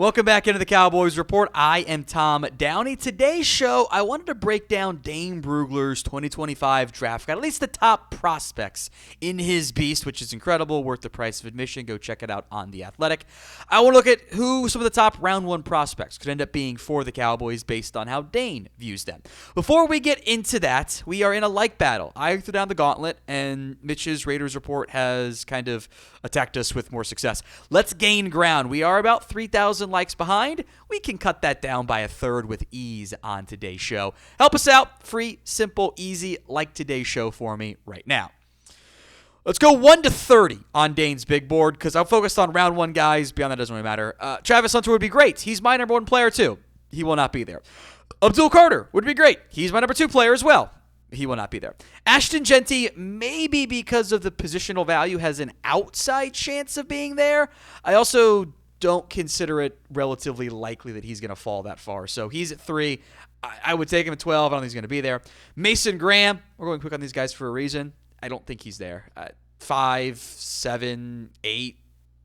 Welcome back into the Cowboys Report. I am Tom Downey. Today's show, I wanted to break down Dane Brugler's 2025 draft guide, at least the top prospects in his beast, which is incredible, worth the price of admission. Go check it out on The Athletic. I want to look at who some of the top round one prospects could end up being for the Cowboys based on how Dane views them. Before we get into that, we are in a like battle. I threw down the gauntlet, and Mitch's Raiders Report has kind of attacked us with more success. Let's gain ground. We are about 3,000 likes behind. We can cut that down by a third with ease on today's show. Help us out. Free, simple, easy, like today's show for me right now. Let's go 1 to 30 on Dane's big board because I'm focused on round one guys. Beyond that, doesn't really matter. Travis Hunter would be great. He's my number one player too. He will not be there. Abdul would be great. He's my number two player as well. He will not be there. Ashton, Jeanty, maybe because of the positional value, has an outside chance of being there. I also don't consider it relatively likely that he's going to fall that far. So he's at 3. I would take him at 12. I don't think he's going to be there. Mason Graham, we're going quick on these guys for a reason. I don't think he's there. 5, 7, 8,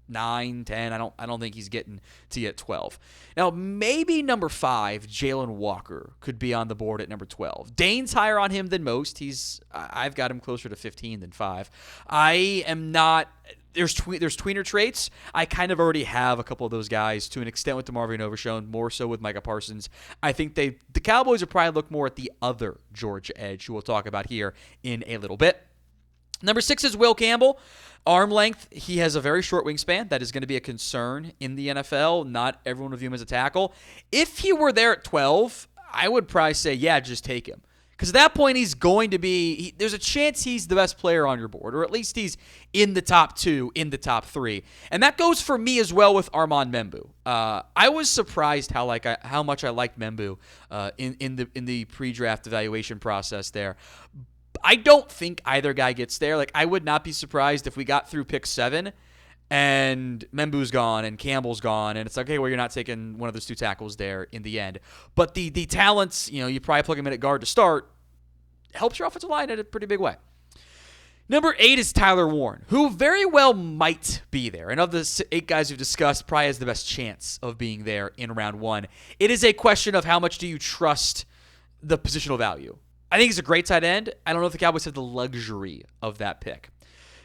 9, 10. I don't think he's getting to get 12. Now, maybe number 5, Jalon Walker, could be on the board at number 12. Dane's higher on him than most. I've got him closer to 15 than 5. I am not. There's tweener traits. I kind of already have a couple of those guys to an extent with DeMarvion Overshown, more so with Micah Parsons. I think the Cowboys will probably look more at the other Georgia edge, who we'll talk about here in a little bit. Number 6 is Will Campbell. Arm length, he has a very short wingspan. That is going to be a concern in the NFL. Not everyone will view him as a tackle. If he were there at 12, I would probably say, yeah, just take him. Because at that point, he's going to be there's a chance he's the best player on your board, or at least he's in the top 2, in the top 3. And that goes for me as well with Armand Membou. I was surprised how much I liked Membou in the pre-draft evaluation process there. I don't think either guy gets there. I would not be surprised if we got through pick 7 and Membou's gone and Campbell's gone, and it's like, okay, well, you're not taking one of those two tackles there in the end. But the talents, you probably plug him in at guard to start, helps your offensive line in a pretty big way. Number 8 is Tyler Warren, who very well might be there. And of the 8 guys we've discussed, probably has the best chance of being there in round 1. It is a question of how much do you trust the positional value. I think he's a great tight end. I don't know if the Cowboys have the luxury of that pick.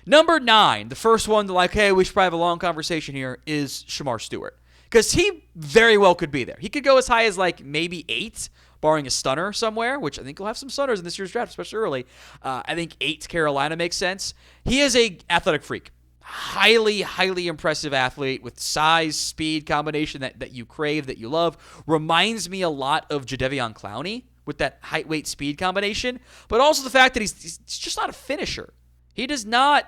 Number 9, the first one to hey, we should probably have a long conversation here, is Shemar Stewart. Because he very well could be there. He could go as high as maybe 8, barring a stunner somewhere, which I think we'll have some stunners in this year's draft, especially early. I think 8 to Carolina makes sense. He is a athletic freak. Highly, highly impressive athlete with size, speed combination that you crave, that you love. Reminds me a lot of Jadeveon Clowney with that height, weight, speed combination. But also the fact that he's just not a finisher. He does not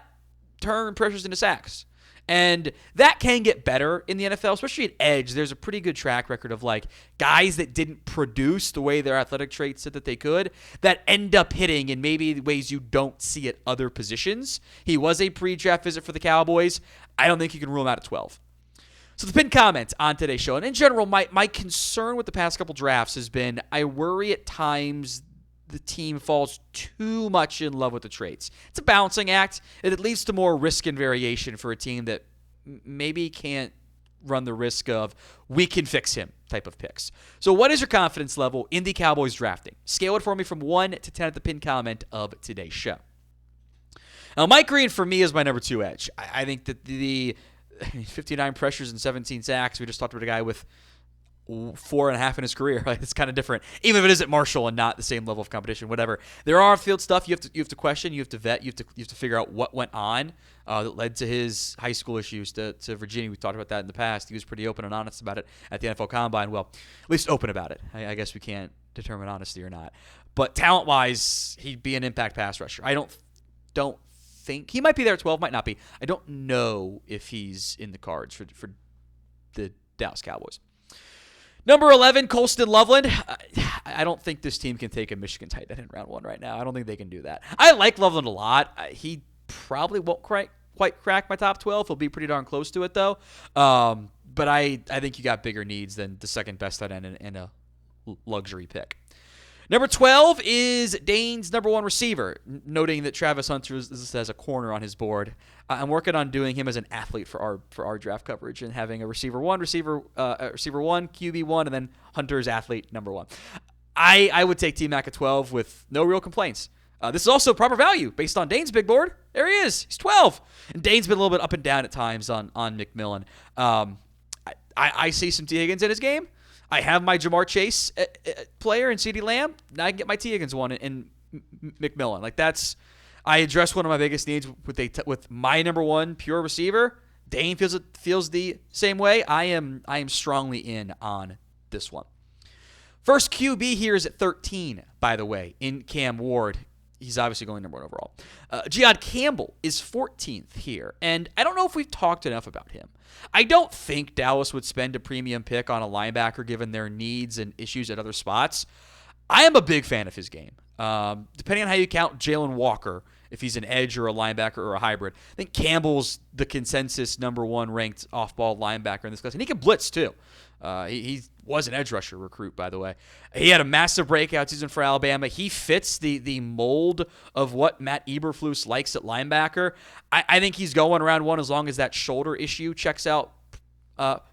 turn pressures into sacks. And that can get better in the NFL, especially at edge. There's a pretty good track record of guys that didn't produce the way their athletic traits said that they could, that end up hitting in maybe ways you don't see at other positions. He was a pre-draft visit for the Cowboys. I don't think you can rule him out at 12. So the pinned comment on today's show, and in general, my concern with the past couple drafts has been I worry at times the team falls too much in love with the traits. It's a balancing act, and it leads to more risk and variation for a team that maybe can't run the risk of we can fix him type of picks. So what is your confidence level in the Cowboys drafting? Scale it for me from 1 to 10 at the pinned comment of today's show. Now, Mike Green for me is my number 2 edge. I think that the 59 pressures and 17 sacks, we just talked about a guy with 4.5 in his career. It's kind of different, even if it is at Marshall and not the same level of competition. Whatever. There are field stuff you have to question, you have to vet, you have to figure out what went on that led to his high school issues to Virginia. We talked about that in the past. He was pretty open and honest about it at the NFL Combine. Well, at least open about it. I guess we can't determine honesty or not. But talent-wise, he'd be an impact pass rusher. I don't think he might be there at 12, might not be. I don't know if he's in the cards for the Dallas Cowboys. Number 11, Colston Loveland. I don't think this team can take a Michigan tight end in round 1 right now. I don't think they can do that. I like Loveland a lot. He probably won't quite crack my top 12. He'll be pretty darn close to it, though. But I think you got bigger needs than the second best tight end in a luxury pick. Number 12 is Dane's number 1 receiver, noting that Travis Hunter has a corner on his board. I'm working on doing him as an athlete for our draft coverage and having a receiver 1, QB 1, and then Hunter's athlete number 1. I would take T-Mac at 12 with no real complaints. This is also proper value based on Dane's big board. There he is. He's 12. And Dane's been a little bit up and down at times on McMillan. I see some T. Higgins in his game. I have my Jamar Chase player in CeeDee Lamb. Now I can get my T. Higgins one in McMillan. I addressed one of my biggest needs with my number 1 pure receiver. Dane feels the same way. I am strongly in on this one. First QB here is at 13, by the way, in Cam Ward. He's obviously going number 1 overall. Campbell is 14th here, and I don't know if we've talked enough about him. I don't think Dallas would spend a premium pick on a linebacker given their needs and issues at other spots. I am a big fan of his game. Depending on how you count Jalen Walker, if he's an edge or a linebacker or a hybrid, I think Campbell's the consensus number 1 ranked off-ball linebacker in this class, and he can blitz too. He was an edge rusher recruit, by the way. He had a massive breakout season for Alabama. He fits the mold of what Matt Eberflus likes at linebacker. I think he's going round 1 as long as that shoulder issue checks out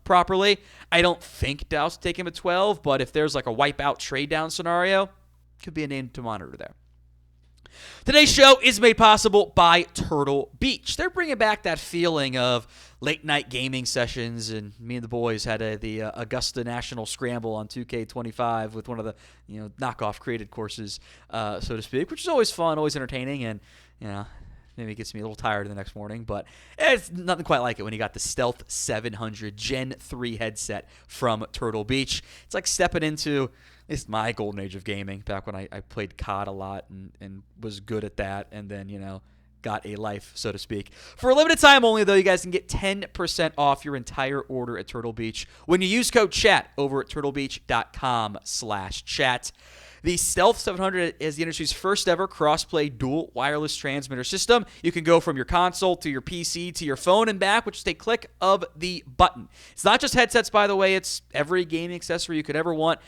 properly. I don't think Dallas will take him at 12, but if there's like a wipeout trade down scenario, could be a name to monitor there. Today's show is made possible by Turtle Beach. They're bringing back that feeling of late night gaming sessions, and me and the boys had the Augusta National Scramble on 2K25 with one of the knockoff created courses, so to speak, which is always fun, always entertaining, and maybe it gets me a little tired the next morning, but it's nothing quite like it when you got the Stealth 700 Gen 3 headset from Turtle Beach. It's like stepping into it's my golden age of gaming, back when I played COD a lot and was good at that, and then, got a life, so to speak. For a limited time only, though, you guys can get 10% off your entire order at Turtle Beach when you use code CHAT over at turtlebeach.com/chat. The Stealth 700 is the industry's first ever cross-play dual wireless transmitter system. You can go from your console to your PC to your phone and back with just a click of the button. It's not just headsets, by the way. It's every gaming accessory you could ever want,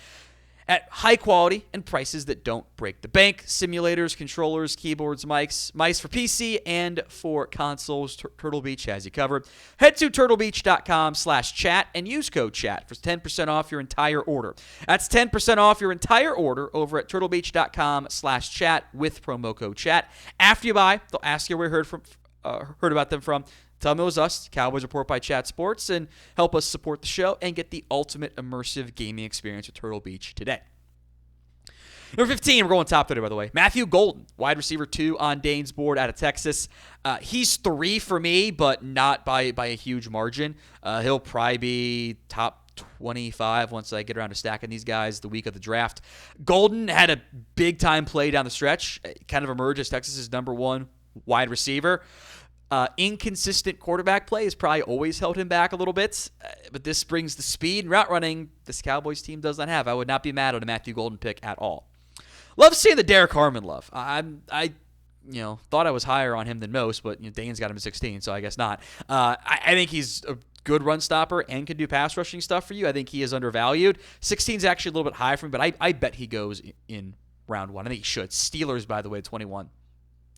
at high quality and prices that don't break the bank. Simulators, controllers, keyboards, mice for PC and for consoles. Turtle Beach has you covered. Head to turtlebeach.com/chat and use code CHAT for 10% off your entire order. That's 10% off your entire order over at turtlebeach.com/chat with promo code CHAT. After you buy, they'll ask you where you heard about them from. Tell them it was us, Cowboys Report by Chat Sports, and help us support the show and get the ultimate immersive gaming experience at Turtle Beach today. Number 15, we're going top 30, by the way. Matthew Golden, wide receiver 2 on Dane's board out of Texas. He's 3 for me, but not by a huge margin. He'll probably be top 25 once I get around to stacking these guys the week of the draft. Golden had a big-time play down the stretch, kind of emerged as Texas's number 1 wide receiver. Inconsistent quarterback play has probably always held him back a little bit, but this brings the speed and route running this Cowboys team does not have. I would not be mad at a Matthew Golden pick at all. Love seeing the Derek Harmon love. I thought I was higher on him than most, but Dane's got him at 16, so I guess not. I think he's a good run stopper and can do pass rushing stuff for you. I think he is undervalued. 16 is actually a little bit high for me, but I bet he goes in round 1. I think he should. Steelers, by the way, 21.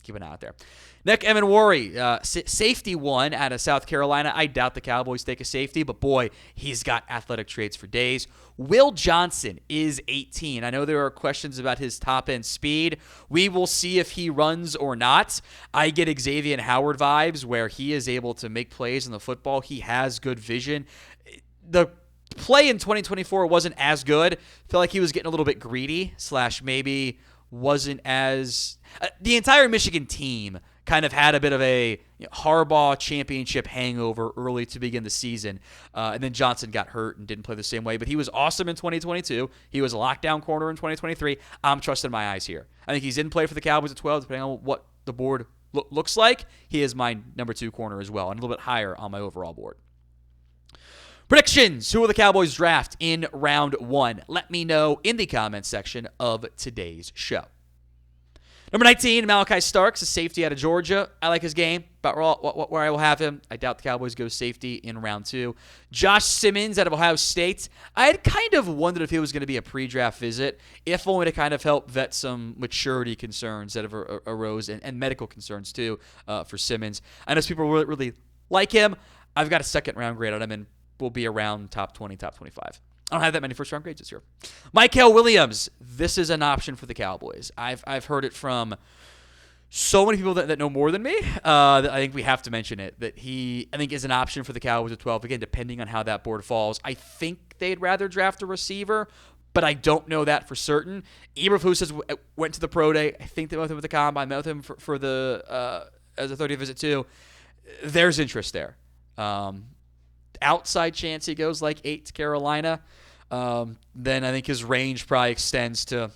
Keep an eye out there. Nick Emenwari, safety 1 out of South Carolina. I doubt the Cowboys take a safety, but boy, he's got athletic traits for days. Will Johnson is 18. I know there are questions about his top-end speed. We will see if he runs or not. I get Xavier Howard vibes where he is able to make plays in the football. He has good vision. The play in 2024 wasn't as good. I feel like he was getting a little bit greedy / maybe wasn't as the entire Michigan team kind of had a bit of a Harbaugh championship hangover early to begin the season. And then Johnson got hurt and didn't play the same way. But he was awesome in 2022. He was a lockdown corner in 2023. I'm trusting my eyes here. I think he's in play for the Cowboys at 12, depending on what the board looks like. He is my number 2 corner as well, and a little bit higher on my overall board. Predictions. Who will the Cowboys draft in round 1? Let me know in the comments section of today's show. Number 19, Malachi Starks, a safety out of Georgia. I like his game, but where I will have him. I doubt the Cowboys go safety in round 2. Josh Simmons out of Ohio State. I had kind of wondered if he was going to be a pre-draft visit, if only to kind of help vet some maturity concerns that have arose and medical concerns too for Simmons. I know some people really like him. I've got a second-round grade on him and will be around top 20, top 25. I don't have that many first-round grades this year. Mykel Williams, this is an option for the Cowboys. I've heard it from so many people that know more than me that I think we have to mention it, that he, I think, is an option for the Cowboys at 12. Again, depending on how that board falls. I think they'd rather draft a receiver, but I don't know that for certain. Eberflus went to the pro day. I think they met with him at the combine. Met with him for the as a 30th visit too. There's interest there. Outside chance he goes like 8 to Carolina. Then I think his range probably extends to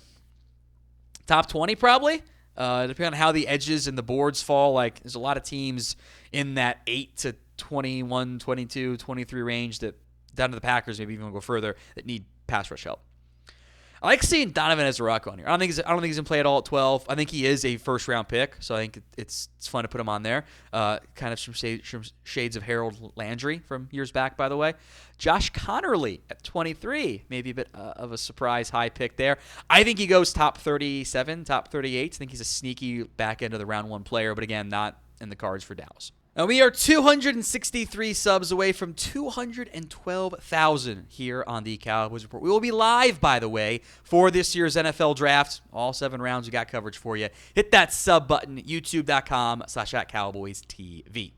top 20 probably. Depending on how the edges and the boards fall. Like, there's a lot of teams in that 8 to 21, 22, 23 range that, down to the Packers, maybe even go further, that need pass rush help. I like seeing Donovan Ezra-Rock on here. I don't think he's going to play at all at 12. I think he is a first-round pick, so I think it's fun to put him on there. Kind of some shades of Harold Landry from years back, by the way. Josh Connerly at 23, maybe a bit of a surprise high pick there. I think he goes top 37, top 38. I think he's a sneaky back end of the round 1 player, but again, not in the cards for Dallas. And we are 263 subs away from 212,000 here on the Cowboys Report. We will be live, by the way, for this year's NFL Draft. All 7 rounds, we got coverage for you. Hit that sub button, youtube.com/@CowboysTV.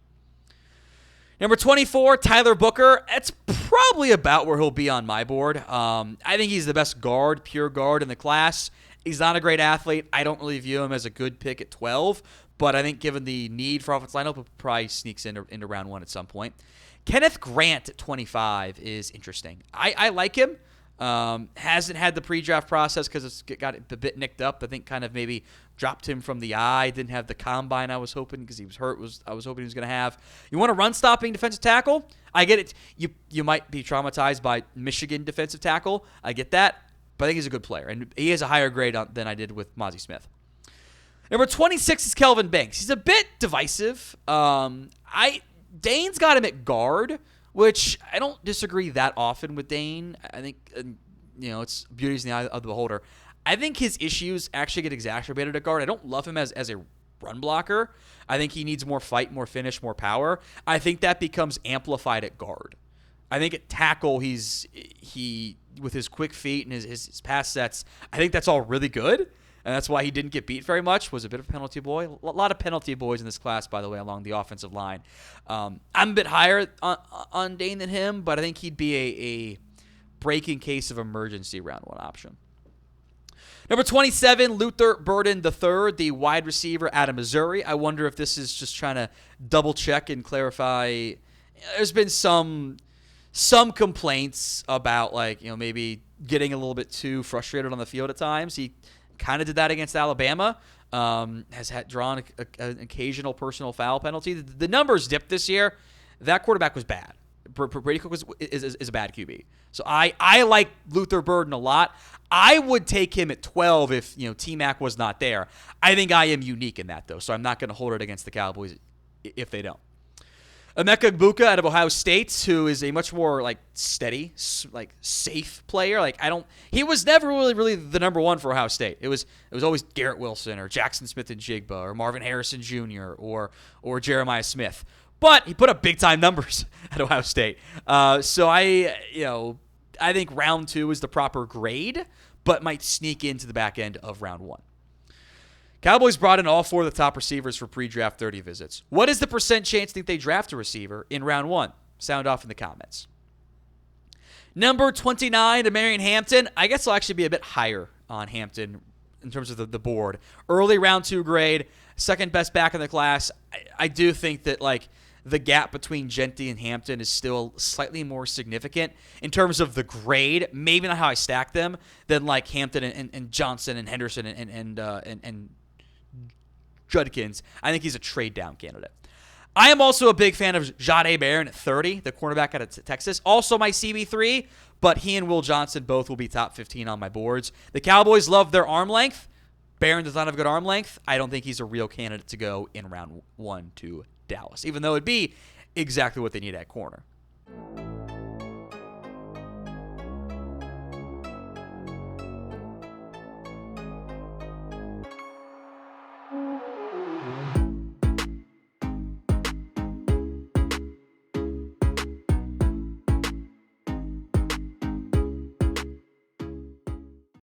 Number 24, Tyler Booker. That's probably about where he'll be on my board. I think he's the best guard, pure guard in the class. He's not a great athlete. I don't really view him as a good pick at 12. But I think given the need for offensive lineup, it probably sneaks into round 1 at some point. Kenneth Grant at 25 is interesting. I like him. Hasn't had the pre-draft process because it's got a bit nicked up. I think kind of maybe dropped him from the eye. Didn't have the combine I was hoping because he was hurt. I was hoping he was going to have. You want a run-stopping defensive tackle? I get it. You might be traumatized by Michigan defensive tackle. I get that. But I think he's a good player. And he has a higher grade than I did with Mozzie Smith. Number 26 is Kelvin Banks. He's a bit divisive. Dane's got him at guard, which I don't disagree that often with Dane. I think, it's beauty's in the eye of the beholder. I think his issues actually get exacerbated at guard. I don't love him as a run blocker. I think he needs more fight, more finish, more power. I think that becomes amplified at guard. I think at tackle, he with his quick feet and his pass sets, I think that's all really good. And that's why he didn't get beat very much, was a bit of a penalty boy. A lot of penalty boys in this class, by the way, along the offensive line. I'm a bit higher on Dane than him, but I think he'd be a break in case of emergency round 1 option. Number 27, Luther Burden III, the wide receiver out of Missouri. I wonder if this is just trying to double-check and clarify. There's been some complaints about, maybe getting a little bit too frustrated on the field at times. He kind of did that against Alabama. Has drawn an occasional personal foul penalty. The numbers dipped this year. That quarterback was bad. Brady Cook is a bad QB. So I like Luther Burden a lot. I would take him at 12 if T-Mac was not there. I think I am unique in that, though, so I'm not going to hold it against the Cowboys if they don't. Emeka Egbuka out of Ohio State, who is a much more steady, safe player. He was never really the number 1 for Ohio State. It was always Garrett Wilson or Jackson Smith-Njigba or Marvin Harrison Jr. or Jeremiah Smith. But he put up big time numbers at Ohio State. So I think round 2 is the proper grade, but might sneak into the back end of round 1. Cowboys brought in all 4 of the top receivers for pre-draft 30 visits. What is the percent chance you think they draft a receiver in round 1? Sound off in the comments. Number 29, Demarion Hampton. I guess I'll actually be a bit higher on Hampton in terms of the board. Early round 2 grade, second best back in the class. I do think that the gap between Jeanty and Hampton is still slightly more significant in terms of the grade. Maybe not how I stack them than Hampton and Johnson and Henderson and Judkins. I think he's a trade-down candidate. I am also a big fan of Jahdae Barron at 30, the cornerback out of Texas. Also my CB3, but he and Will Johnson both will be top 15 on my boards. The Cowboys love their arm length. Barron does not have good arm length. I don't think he's a real candidate to go in round 1 to Dallas, even though it'd be exactly what they need at corner.